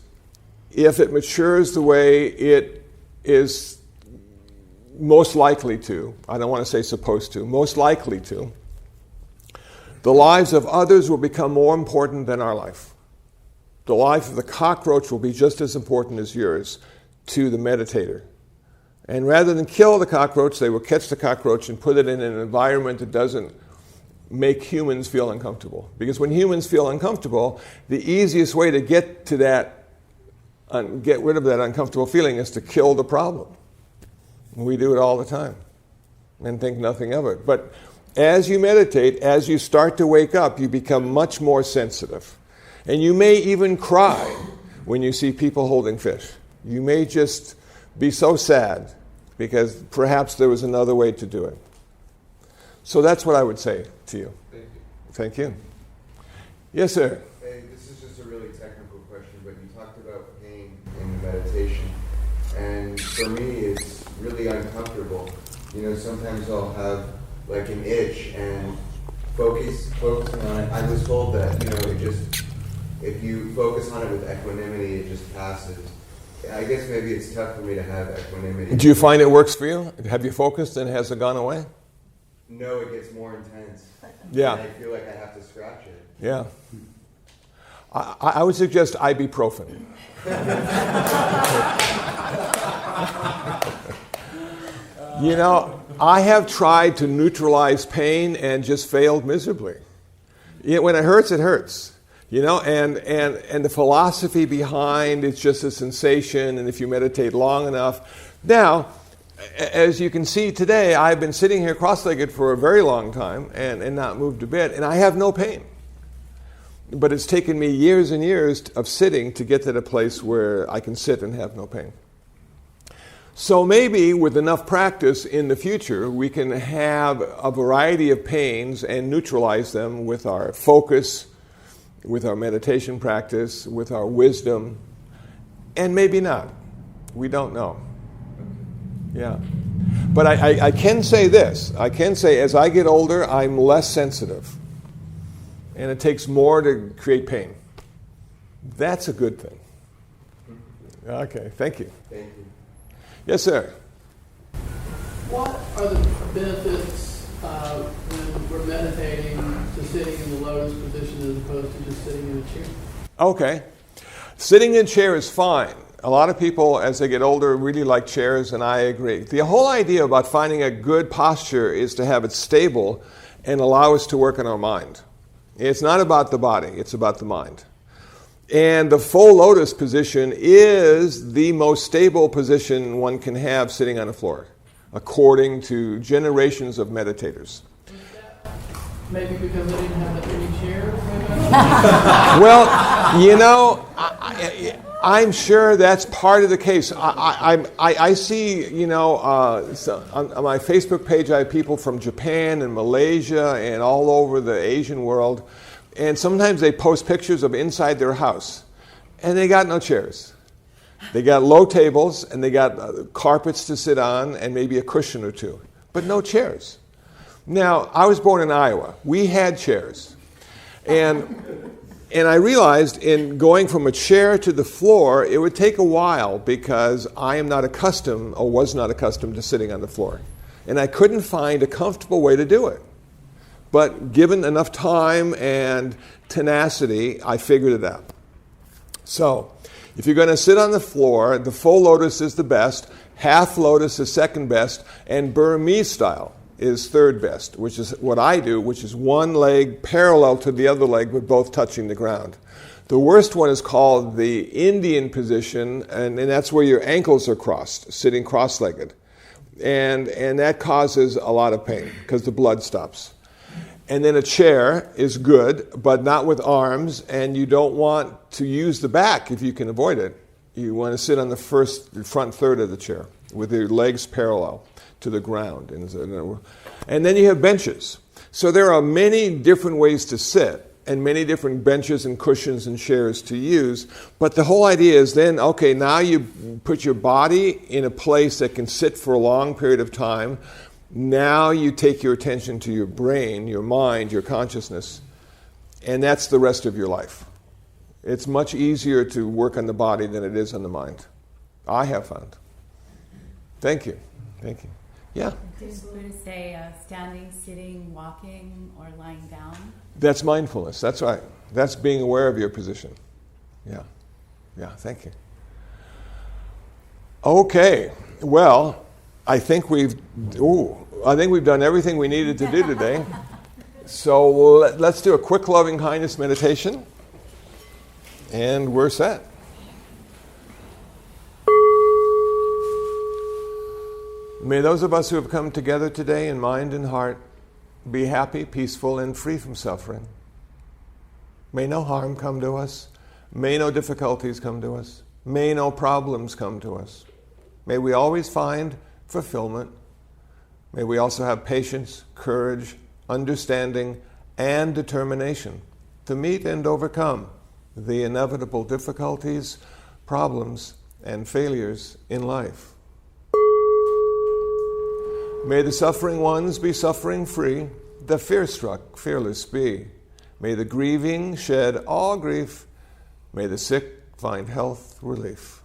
if it matures the way it is most likely to, I don't want to say supposed to, most likely to, the lives of others will become more important than our life. The life of the cockroach will be just as important as yours to the meditator. And rather than kill the cockroach, they will catch the cockroach and put it in an environment that doesn't make humans feel uncomfortable. Because when humans feel uncomfortable, the easiest way to get to that, get rid of that uncomfortable feeling is to kill the problem. We do it all the time and think nothing of it. But as you meditate, as you start to wake up, you become much more sensitive. And you may even cry when you see people holding fish. You may just be so sad because perhaps there was another way to do it. So that's what I would say to you. Thank you. Thank you. Yes, sir. Hey, this is just a really technical question, but you talked about pain in meditation. And for me, it's really uncomfortable. You know, sometimes I'll have like an itch and focusing on it. I was told that, you know, it just, if you focus on it with equanimity, it just passes. I guess maybe it's tough for me to have equanimity. Do you find it works for you? Have you focused and has it gone away? No, it gets more intense. Yeah. And I feel like I have to scratch it. Yeah. I would suggest ibuprofen. You know, I have tried to neutralize pain and just failed miserably. You know, when it hurts, it hurts. You know, and the philosophy behind it's just a sensation, and if you meditate long enough. Now, as you can see today, I've been sitting here cross-legged for a very long time and not moved a bit, and I have no pain. But it's taken me years and years of sitting to get to the place where I can sit and have no pain. So maybe with enough practice in the future, we can have a variety of pains and neutralize them with our focus, with our meditation practice, with our wisdom, and maybe not. We don't know. Yeah. But I can say this. I can say as I get older, I'm less sensitive. And it takes more to create pain. That's a good thing. Okay, thank you. Thank you. Yes, sir. What are the benefits when we're meditating to sitting in the lotus position as opposed to just sitting in a chair? Okay. Sitting in chair is fine. A lot of people, as they get older, really like chairs, and I agree. The whole idea about finding a good posture is to have it stable and allow us to work on our mind. It's not about the body, it's about the mind. And the full lotus position is the most stable position one can have sitting on the floor, according to generations of meditators. Maybe because I didn't have that many chairs? Well, you know, I'm sure that's part of the case. I see, you know, so on my Facebook page, I have people from Japan and Malaysia and all over the Asian world. And sometimes they post pictures of inside their house. And they got no chairs. They got low tables and they got carpets to sit on and maybe a cushion or two. But no chairs. Now, I was born in Iowa. We had chairs. And I realized in going from a chair to the floor, it would take a while because I am not accustomed or was not accustomed to sitting on the floor. And I couldn't find a comfortable way to do it. But given enough time and tenacity, I figured it out. So, if you're going to sit on the floor, the full lotus is the best, half lotus is second best, and Burmese style is third best, which is what I do, which is one leg parallel to the other leg, but both touching the ground. The worst one is called the Indian position, and that's where your ankles are crossed, sitting cross-legged. And that causes a lot of pain because the blood stops. And then a chair is good, but not with arms, and you don't want to use the back if you can avoid it. You want to sit on the front third of the chair with your legs parallel to the ground. And then you have benches. So there are many different ways to sit and many different benches and cushions and chairs to use. But the whole idea is then, okay, now you put your body in a place that can sit for a long period of time. Now you take your attention to your brain, your mind, your consciousness, and that's the rest of your life. It's much easier to work on the body than it is on the mind. I have found. Thank you. Thank you. Yeah? Did Buddha say standing, sitting, walking, or lying down? That's mindfulness. That's right. That's being aware of your position. Yeah. Yeah, thank you. Okay. Well, I think we've done everything we needed to do today. So let's do a quick loving kindness meditation, and we're set. May those of us who have come together today in mind and heart be happy, peaceful, and free from suffering. May no harm come to us. May no difficulties come to us. May no problems come to us. May we always find fulfillment. May we also have patience, courage, understanding, and determination to meet and overcome the inevitable difficulties, problems, and failures in life. May the suffering ones be suffering free, the fear-struck fearless be. May the grieving shed all grief. May the sick find health relief.